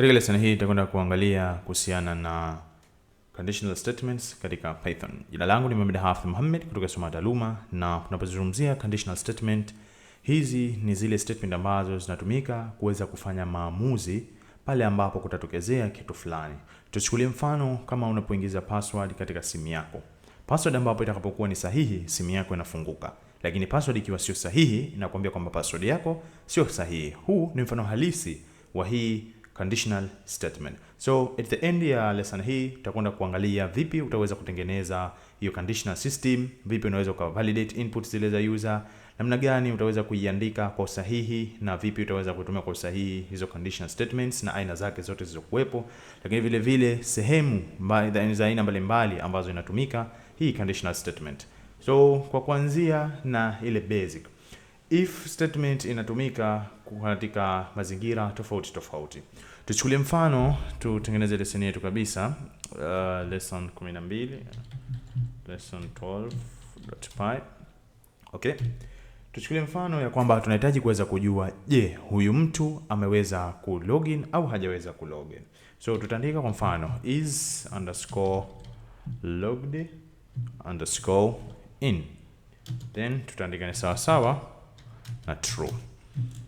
Katika lesson hii tutakwenda kuangalia kuhusiana na conditional statements katika Python. Jina langu ni Mohamed Hafidh Mohamed kutoka Soma Taaluma, na tunapozungumzia conditional statement, hizi ni zile statement ambazo zinatumika kuweza kufanya maamuzi pale ambapo kutatokezea kitu fulani. Tuchukulie mfano kama unapoingiza password katika simu yako. Password ambapo itakapokuwa ni sahihi, simu yako inafunguka. Lakini password ikiwa sio sahihi, inakuambia kwamba password yako sio sahihi. Huu ni mfano halisi wa hii conditional statement. So at the end ya lesson hii tutakwenda kuangalia vipi utaweza kutengeneza hiyo conditional system, vipi unaweza kuvalidate input zile za user, namna gani utaweza kuiandika kwa usahihi, na vipi utaweza kutumia kwa usahihi hizo conditional statements na aina zake zote zilizokuwepo, lakini vile vile sehemu za aina mbalimbali ambazo inatumika hii conditional statement. So kwa kuanzia na ile basic, if statement inatumika katika mazingira tofauti tofauti. Tuchukulie mfano, tutengeneze lesson yetu kabisa, lesson 12, lesson 12.py. Okay. Tuchukulie mfano ya kwamba tunahitaji kuweza kujua, je, huyu mtu ameweza kulogin au hajaweza kulogin. So tutaandika kwa mfano is _logged _in. Then tutaandika ni sawa sawa na true.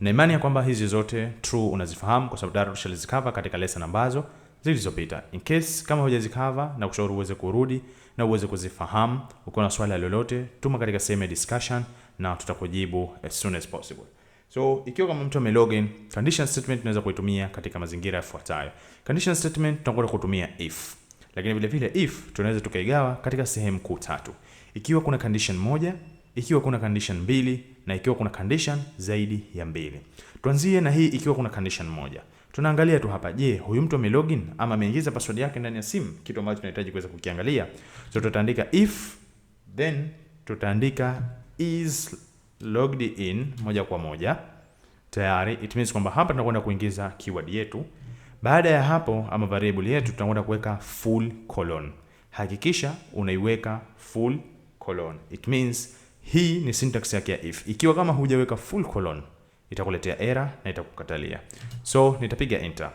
Na imani ya kwamba hizi zote true unazifahamu kwa sababu tayari tushalizikava katika lesson ambazo zilizopita. In case kama hujazikava, na kushauri uweze kurudi na uweze kuzifahamu. Uko na swali lolote, tuma katika sehemu ya discussion na tutakujibu as soon as possible. So ikiwa kama mtu amelogin, condition statement tunaweza kuitumia katika mazingira yafuatayo. Condition statement tunakwenda kutumia if. Lakini vile vile if tunaweza tukaigawa katika sehemu kuu tatu. Ikiwa kuna condition moja, ikiwa kuna condition mbili, na ikiwa kuna condition zaidi ya mbili. Tuanzie na hii ikiwa kuna condition moja. Tunaangalia tu hapa, je, huyu mtu amelogin ama ameingiza password yake ndani ya simu, kitu ambacho tunahitaji kuweza kukiangalia. So tutaandika if, then tutaandika is logged in moja kwa moja. Tayari it means kwamba hapa tunakwenda kuingiza keyword yetu. Baada ya hapo ama variable yetu tunakwenda kuweka full colon. Hakikisha unaiweka full colon. It means hii ni syntax yake ya if. Ikiwa kama hujaweka full colon, itakuletea error na itakukatalia. So nitapiga enter.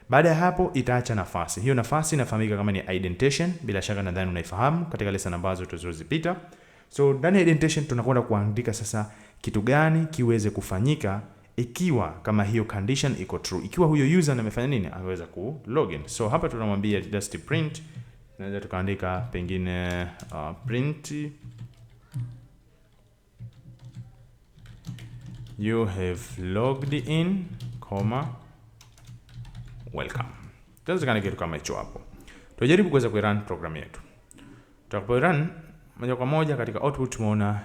Baada ya hapo itaacha nafasi. Hiyo nafasi inafahamika kama ni indentation. Bila shaka nadhani unaifahamu katika lesson ambazo tulizozipita. So ndani ya indentation tunakwenda kuandika sasa kitu gani kiweze kufanyika ikiwa kama hiyo condition iko true. Ikiwa huyo user amefanya nini? Ameweza ku login. So hapa tunamwambia just print. Naweza tukaandika pengine print you have logged in, welcome. Tunaweza kitu kama hicho hapo. Tujaribu kuweza kuirun program yetu. Tutakaporun moja kwa moja katika output tumeona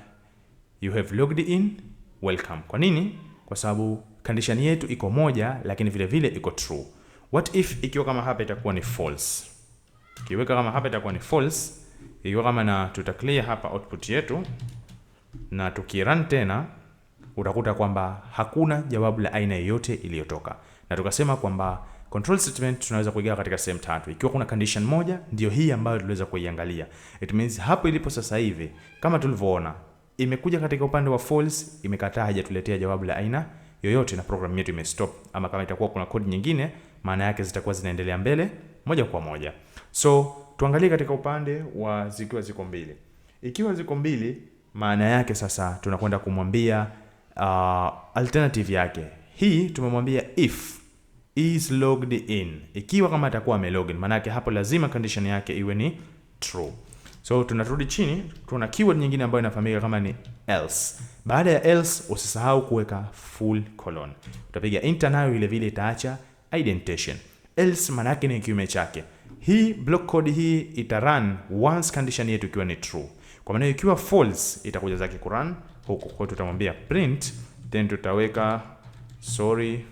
you have logged in, welcome. Kwa nini? Kwa sababu condition yetu iko moja, lakini vile vile iko true. What if ikiwa kama hapa itakuwa ni false? Kiweka kama hapa itakuwa ni false, ikiwa kama na tutaclear hapa output yetu na tukirun tena utakuta kwamba hakuna jawabu la aina yoyote iliyotoka. Na tukasema kwamba control statement tunaweza kuigawa katika sehemu tatu. Ikiwa kuna condition moja, ndio hii ambayo tuliweza kuiangalia. It means hapo ilipo sasa hivi kama tulivyoona imekuja katika upande wa false, imekataa, hajatuletea jawabu la aina yoyote na program yetu imestop. Ama kama itakuwa kuna code nyingine, maana yake zitakuwa zinaendelea mbele moja kwa moja. So tuangalie katika upande wa zikiwa ziko mbili. Ikiwa ziko mbili, maana yake sasa tunakwenda kumwambia alternative yake. Hii tumemwambia if is logged in. Ikiwa kama atakuwa amelogin, maana yake hapo lazima condition yake iwe ni true. So tunarudi chini, tuna keyword nyingine ambayo inafahamika kama ni else. Baada ya else usisahau kuweka full colon. Utapiga enter, nayo vile vile itaacha indentation. Else maana yake ni kinyume chake. Hii block code hii itarun once condition yetu ikiwa ni true. Kwa maana ikiwa false itakuja zake kurun huko. Kwa tutamwambia print, then tutaweka sorry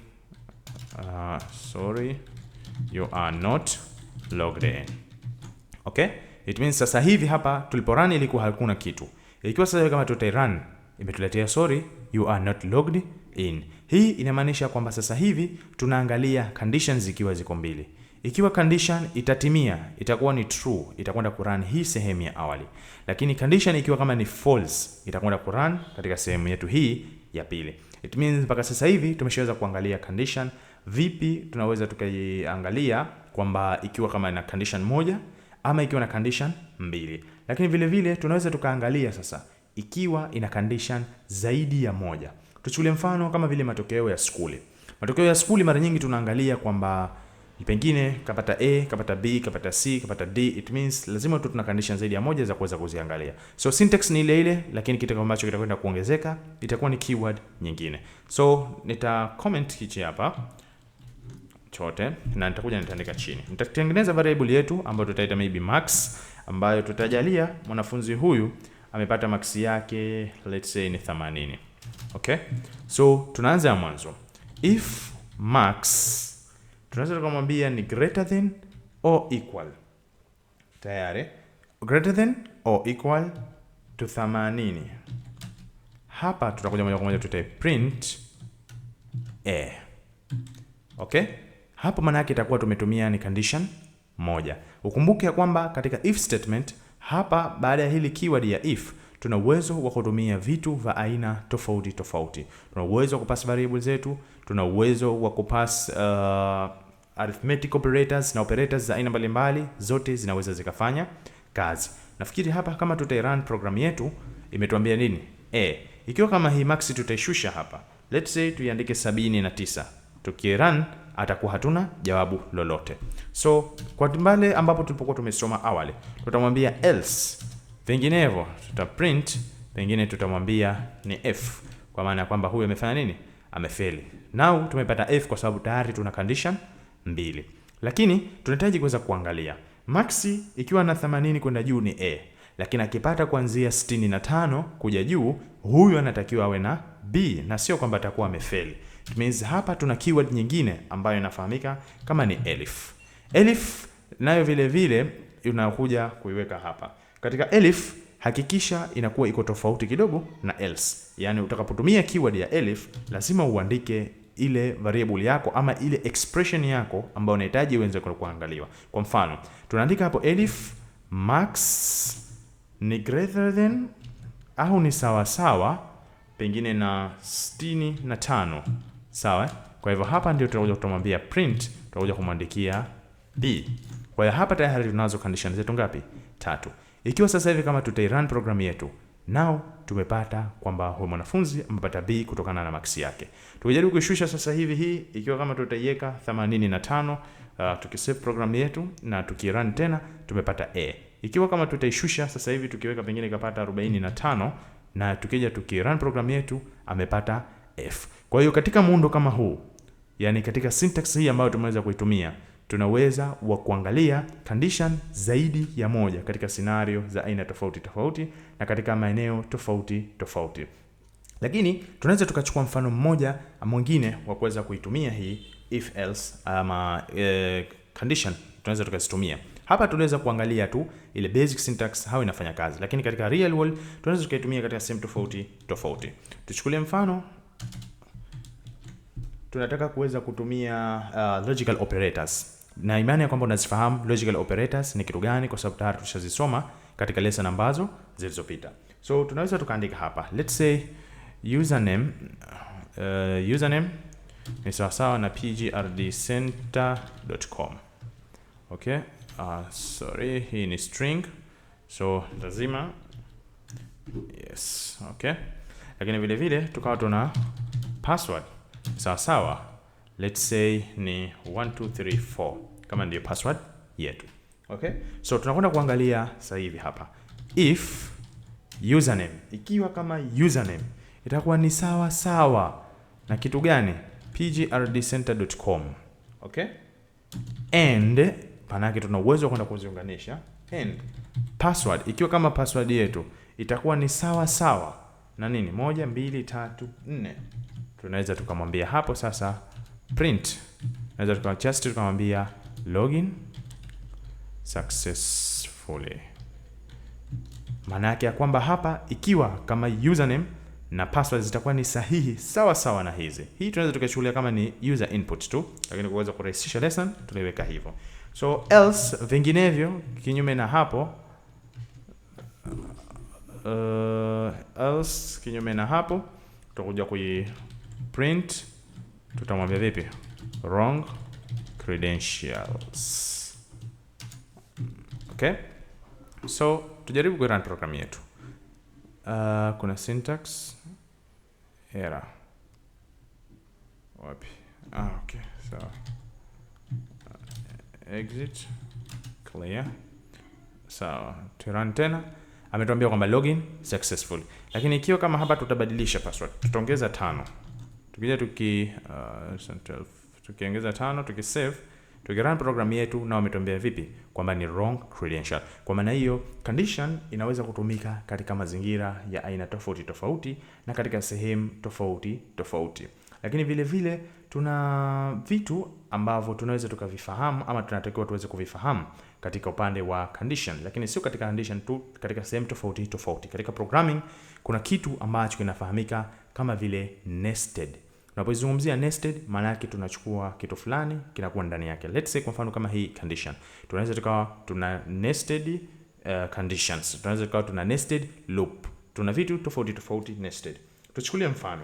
you are not logged in. Okay? It means sasa hivi hapa tuliporun ilikuwa hakuna kitu. Ikiwa sasa kama tutarun imetuletea sorry you are not logged in. Hii inamaanisha kwamba sasa hivi tunaangalia conditions zikiwa ziko mbili. Ikiwa condition itatimia, itakuwa ni true, itakwenda kurun hii sehemu ya awali. Lakini condition ikiwa kama ni false, itakwenda kurun katika sehemu yetu hii ya pili. It means mpaka sasa hivi tumeshaweza kuangalia condition Vipi tunaweza tukaiangalia kwamba ikiwa kama ina condition moja ama ikiwa na condition mbili. Lakini vile vile tunaweza tukaangalia sasa ikiwa ina condition zaidi ya moja. Tuchukulie mfano kama vile matokeo ya skuli. Matokeo ya skuli mara nyingi tunaangalia kwamba pengine kapata A, kapata B, kapata C, kapata D. It means lazima tu tuna condition zaidi ya moja za kuweza kuziangalia. So syntax ni ile ile, lakini kitu ambacho kitakwenda kuongezeka itakuwa ni keyword nyingine. So nita comment hichi hapa chote na nitakuja nitaandika chini. Nitatengeneza variable yetu ambayo tutaita maybe max, ambayo tutajalia mwanafunzi huyu amepata max yake let's say ni 80. Okay? So tunaanza mwanzo. If max tunaweza tukamwambia ni greater than or equal. Tayari. Greater than or equal to 80. Hapa tutakuja moja kwa moja tutai print A. Okay? Hapo maana yake itakuwa tumetumia ni condition moja. Ukumbuke ya kwamba katika if statement hapa baada ya hili keyword ya if tuna uwezo wa kutumia vitu vya aina tofauti tofauti. Tuna uwezo wa kupass variables zetu, tuna uwezo wa kupass arithmetic operators na operators za aina mbalimbali, zote zinaweza zikafanya kazi. Nafikiri hapa kama run program yetu imetuambia nini? Ikiwa kama hii max tutaishusha hapa. Let's say tuiandike 79. Tukirun atakuwa hatuna jawabu lolote. So kwa mbale ambapo tulipokuwa tumesoma awali, tutamwambia else. Vinginevyo tutaprint, pengine tutamwambia ni f, kwa maana ya kwamba huyu amefanya nini? Amefeli. Now tumepata f kwa sababu tayari tuna condition mbili. Lakini tunahitaji kuweza kuangalia maxi ikiwa na 80 kwenda juu ni a, lakini akipata kuanzia 65 kuja juu, huyu anatakiwa awe na b na sio kwamba atakuwa amefeli. It means hapa tuna keyword nyingine ambayo inafahamika kama ni elif. Elif nayo vile vile unakuja kuiweka hapa. Katika elif hakikisha inakuwa iko tofauti kidogo na else. Yaani utakapotumia keyword ya elif lazima uandike ile variable yako ama ile expression yako ambayo unahitaji iweze kuangaliwa. Kwa mfano, tunaandika hapo elif max ni greater than au ni sawa sawa pengine na 65. Sawa? Kwa hivyo hapa ndio tutakuja kutumwambia print, tutakuja kumwandikia b. Kwa hiyo hapa tayari tunazo condition zetu ngapi? 3. Ikiwa sasa hivi kama run program yetu, now tumepata kwamba huyu mwanafunzi amepata b kutokana na max yake. Tukijaribu kushusha sasa hivi hii, ikiwa kama tutaiweka 85, tukisave program yetu na tukirun tena tumepata a. Ikiwa kama tutaishusha sasa hivi tukiweka pengine ikapata 45 na tukija tukirun program yetu amepata f. Kwa hiyo katika muundo kama huu, yani katika syntax hii ambayo tumeweza kuitumia, tunaweza wa kuangalia condition zaidi ya moja katika scenario za aina tofauti tofauti na katika maeneo tofauti tofauti. Lakini tunaweza tukachukua mfano mmoja mwingine wa kuweza kuitumia hii if else ama condition, tunaweza tukazitumia. Hapa tunaweza kuangalia tu ile basic syntax how inafanya kazi, lakini katika real world tunaweza tukaitumia katika sehemu tofauti tofauti. Tuchukulie mfano tunataka kuweza kutumia logical operators. Na imani ya kwamba unazifahamu logical operators ni kitu gani, kwa sababu tayari tushazisoma katika lesson ambazo zilizopita. So tunaweza tukaandika hapa, let's say username ni sawasawa na pgrdcenter.com. Okay, sorry, hii ni string, so lazima yes. Okay, lakini vile vile tukawa tuna password sawa, let's say ni 1234 kama ndio password yetu. Okay, so tunakwenda kuangalia sasa hivi hapa if username, ikiwa kama username itakuwa ni sawa na kitu gani? pgrdcenter.com. Okay, and panake tuna uwezo wa kwenda kuziunganisha, and password ikiwa kama password yetu itakuwa ni sawa na nini? 1 2 3 4. Tunaweza tukamwambia hapo sasa print, tunaweza tukamwambia login successfully. Maana yake ya kwamba hapa ikiwa kama username na password zitakuwa ni sahihi sawa na hizi. Hii tunaweza tukachukulia kama ni user input tu, lakini kuweza kurahisisha lesson tunaiweka hivyo. So else, vinginevyo kinyume na hapo, else kinyume na hapo tutakuja print, tutamwambia vipi? wrong credentials. Okay, so tujaribu ku run program yetu. Kuna syntax error wapi? Okay, so exit clear. Sawa, turun tena. Ametuambia kwamba login successful. Lakini ikiwa kama hapa tutabadilisha password, tutaongeza 5. Tukija tukiongeza 5, tukisave, tukirun program yetu, na wametuambia vipi? Kwamba ni wrong credential. Kwa maana hiyo condition inaweza kutumika katika mazingira ya aina tofauti tofauti na katika sehemu tofauti tofauti. Lakini vile vile tuna vitu ambavyo tunaweza tukavifahamu ama tunatakiwa tuweze kuvifahamu katika upande wa condition, lakini sio katika condition tu, katika sehemu tofauti tofauti. Katika programming kuna kitu ambacho kinafahamika kama vile nested. Tunapozungumzia nested, maana yake tunachukua kitu fulani kinakuwa ndani yake. Let's say kwa mfano kama hii condition, tunaweza tukawa tuna nested conditions, tunaweza tukawa tuna nested loop, tuna vitu tofauti tofauti nested. Tuchukulie mfano,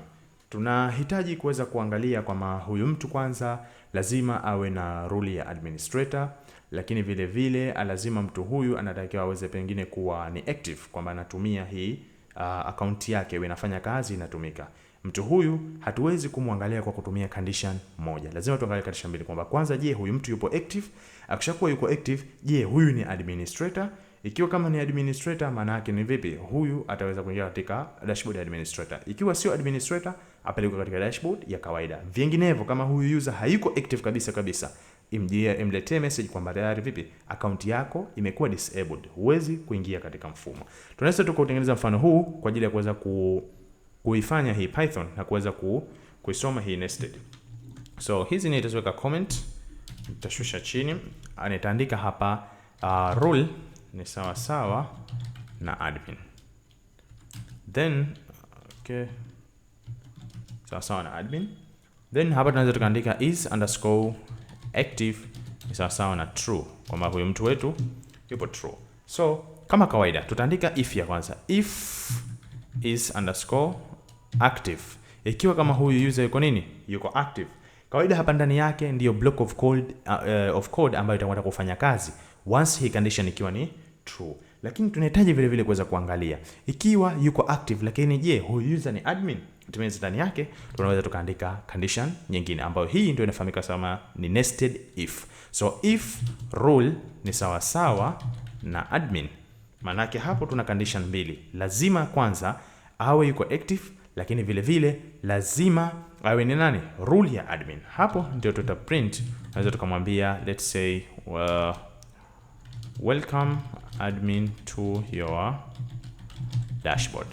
tunahitaji kuweza kuangalia kwamba huyu mtu kwanza lazima awe na role ya administrator, lakini vile vile lazima mtu huyu anatakiwa aweze pengine kuwa ni active, kwamba anatumia hii account yake inafanya kazi, inatumika. Mtu huyu hatuwezi kumwangalia kwa kutumia condition moja. Lazima tuangalie condition mbili, kwamba kwanza, je, huyu mtu yupo active? Akishakuwa yuko active, je, huyu ni administrator? Ikiwa kama ni administrator, maana yake ni vipi? Huyu ataweza kuingia katika dashboard ya administrator. Ikiwa sio administrator, apelekwe katika dashboard ya kawaida. Vinginevyo, kama huyu user hayuko active kabisa, imletee message kwamba tayari vipi, account yako imekuwa disabled, huwezi kuingia katika mfumo. Tunaweza tukatengeneza mfano huu kwa ajili ya kuweza kuifanya hii Python na kuweza kuisoma hii nested. So hizi nitaweka comment, nitashusha chini, nitaandika hapa role ni sawa sawa na admin. Then sawa sawa na admin. Then hapa tunaweza tukaandika is_active ni sawa sawa na true, kwamba huyu mtu wetu yupo true. So kama kawaida tutaandika if ya kwanza, if is_active, ikiwa kama huyu user yuko nini, yuko active. Kawaida hapa ndani yake ndiyo block of code ambayo itakwenda kufanya kazi once hii condition ikiwa ni true. Lakini tunahitaji vile vile kuweza kuangalia ikiwa yuko active, lakini je, huyu user ni admin? It means ndani yake tunaweza tukaandika condition nyingine ambayo hii ndio inafahamika kama ni nested if. So if role ni sawa sawa na admin, maana yake hapo tuna condition mbili. Lazima kwanza awe yuko active, lakini vile vile lazima awe ni nani, role ya admin. Hapo ndio print, naweza tukamwambia let's say welcome admin to your dashboard.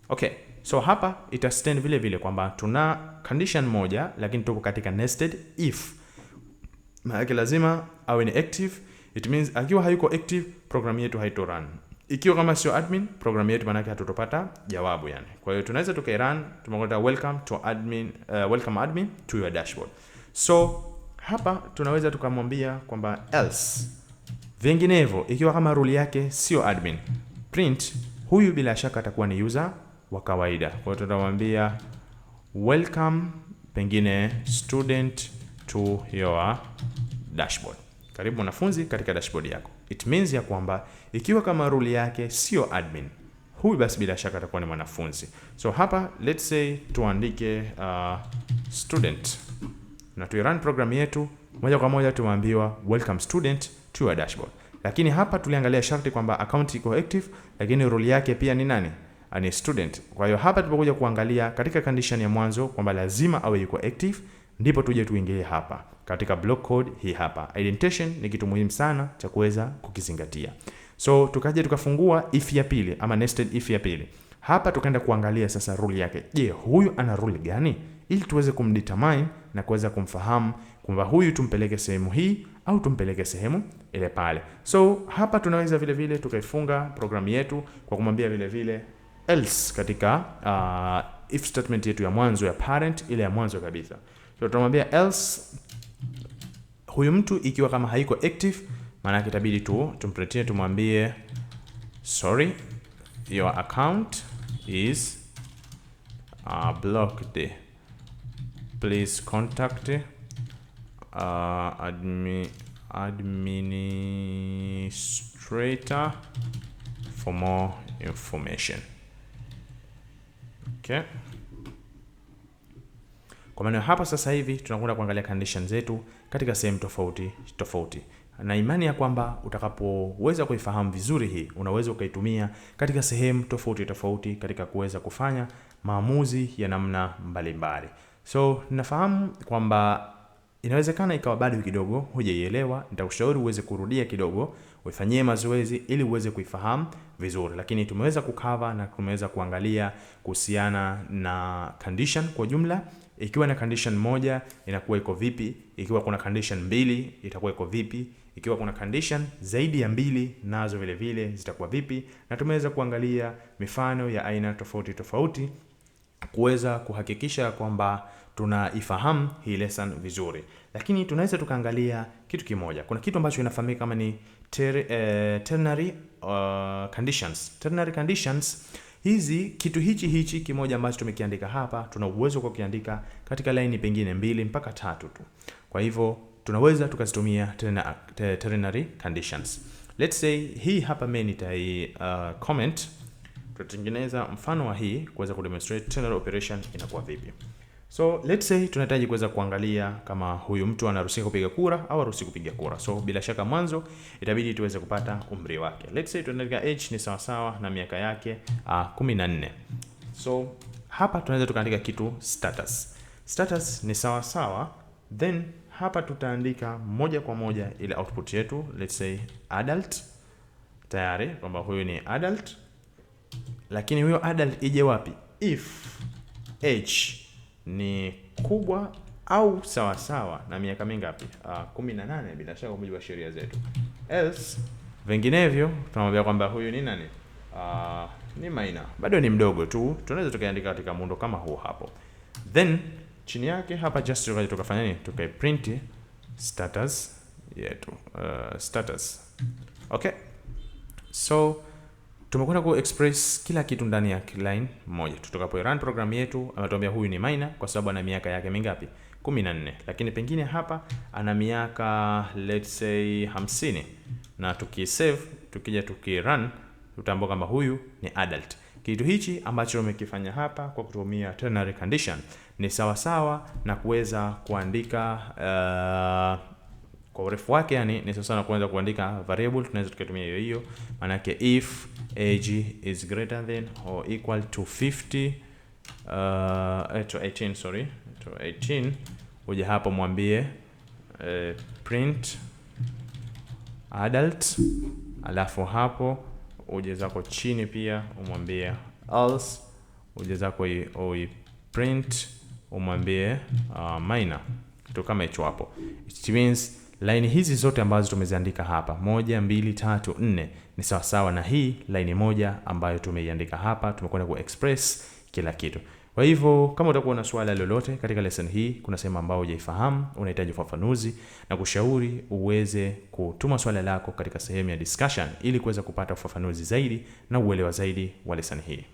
Okay, so hapa ita stand vile vile kwamba tuna condition moja, lakini tuko katika nested if. Maana lazima awe ni active. It means akiwa hayuko active, program yetu haito run. Ikiwa kama sio admin, program yetu maana hatutopata jawabu yani. Kwa hiyo tunaweza tukairun, tumekuta welcome admin to your dashboard. So hapa tunaweza tukamwambia kwamba else. Vinginevyo, ikiwa kama role yake sio admin, print huyu bila shaka atakuwa ni user wa kawaida. Kwa hiyo tutamwambia welcome pengine student to your dashboard. Karibu mwanafunzi katika dashboard yako. It means ya kwamba ikiwa kama role yake sio admin, huyu basi bila shaka atakuwa ni mwanafunzi. So hapa let's say tuandike student na tu-run program yetu, moja kwa moja tumeambiwa welcome student to your dashboard. Lakini hapa tuliangalia sharti kwamba account iko active, lakini role yake pia ni nani? Ni student. Kwa hiyo hapa tupokuja kuangalia katika condition ya mwanzo kwamba lazima awe yuko active, ndipo tuje tuingilie hapa katika block code hii hapa. Indentation ni kitu muhimu sana cha kuweza kukizingatia. So tukaje tukafungua if ya pili ama nested if ya pili. Hapa tukaenda kuangalia sasa role yake. Je, huyu ana role gani? Ili tuweze kumdetermine na kuweza kumfahamu kwamba huyu tumpeleke sehemu hii au tumpeleke sehemu ile pale. So hapa tunaweza vile vile tukaifunga programu yetu kwa kumwambia vile vile else katika if statement yetu ya mwanzo ya parent, ile ya mwanzo kabisa. So tunamwambia else huyu mtu ikiwa kama haiko active, maana yake itabidi tumpretend tumwambie sorry, your account is blocked, please contact administrator for more information. Okay. Kwa maana hapa sasa hivi tunakwenda kuangalia condition zetu katika sehemu tofauti tofauti. Na imani ya kwamba utakapoweza kuifahamu vizuri hii, unaweza ukaitumia katika sehemu tofauti tofauti katika kuweza kufanya maamuzi ya namna mbalimbali. So, nafahamu kwamba inawezekana ikawa bado kidogo hujaielewa. Nitakushauri uweze kurudia kidogo, uifanyie mazoezi ili uweze kuifahamu vizuri. Lakini tumeweza kukava na tumeweza kuangalia kuhusiana na condition kwa jumla. Ikiwa na condition moja inakuwa iko vipi, ikiwa kuna condition mbili itakuwa iko vipi, ikiwa kuna condition zaidi ya mbili nazo vile vile zitakuwa vipi, na tumeweza kuangalia mifano ya aina tofauti tofauti kuweza kuhakikisha kwamba tunaifahamu hii lesson vizuri. Lakini tunaweza tukaangalia kitu kimoja. Kuna kitu ambacho inafahamika kama ni ternary conditions. Ternary conditions hizi, kitu hichi kimoja ambacho tumekiandika hapa, tuna uwezo kwa kukiandika katika line pengine 2 mpaka 3 tu. Kwa hivyo tunaweza tukazitumia ternary conditions. Let's say hii hapa mimi nitai comment, tutatengeneza mfano wa hii kuweza kudemonstrate ternary operation inakuwa vipi. So let's say tunahitaji kuweza kuangalia kama huyu mtu anaruhusiwa kupiga kura au haruhusiwi kupiga kura. So bila shaka mwanzo itabidi tuweze kupata umri wake. Let's say tunaandika age ni sawa sawa na miaka yake 14. So hapa tunaweza tukaandika kitu status. Status ni sawa sawa, then hapa tutaandika moja kwa moja ile output yetu, let's say adult. Tayari kwamba huyu ni adult. Lakini huyo adult ije wapi? If age ni kubwa au sawa sawa na miaka mingapi? 18 bila shaka kwa mujibu wa sheria zetu. Else vinginevyo tunamwambia kwamba huyu ni nani? Ni minor. Bado ni mdogo tu. Tunaweza tukaandika katika muundo kama huu hapo. Then chini yake hapa just tukafanya nini? Tukaiprint status yetu. Status. Okay. So tumekwenda ku express kila kitu ndani ya line moja. Tutakapo run program yetu ametuambia huyu ni minor kwa sababu ana miaka yake mingapi? 14. Lakini pengine hapa ana miaka let's say 50. Na tukisave, tukija tukirun, tutaambia kwamba huyu ni adult. Kitu hichi ambacho umekifanya hapa kwa kutumia ternary condition ni sawa sawa na kuweza kuandika kwa urefu wake, yani ni sawa na kuanza kuandika variable. Tunaweza tukatumia hiyo maana yake if age is greater than or equal to 50 to 18, sorry, to 18. Uje hapo mwambie print adult, alafu hapo uje zako chini pia umwambie else, uje zako print umwambie minor, kitu kama hicho hapo. It means line hizi zote ambazo tumeziandika hapa 1 2 3 4 ni sawa sawa na hii line moja ambayo tumeiandika hapa. Tumekwenda ku express kila kitu. Kwa hivyo kama utakuwa na swali lolote katika lesson hii, kuna sehemu ambayo hujaifahamu, unahitaji ufafanuzi, na kushauri uweze kutuma swali lako katika sehemu ya discussion ili kuweza kupata ufafanuzi zaidi na uelewa zaidi wa lesson hii.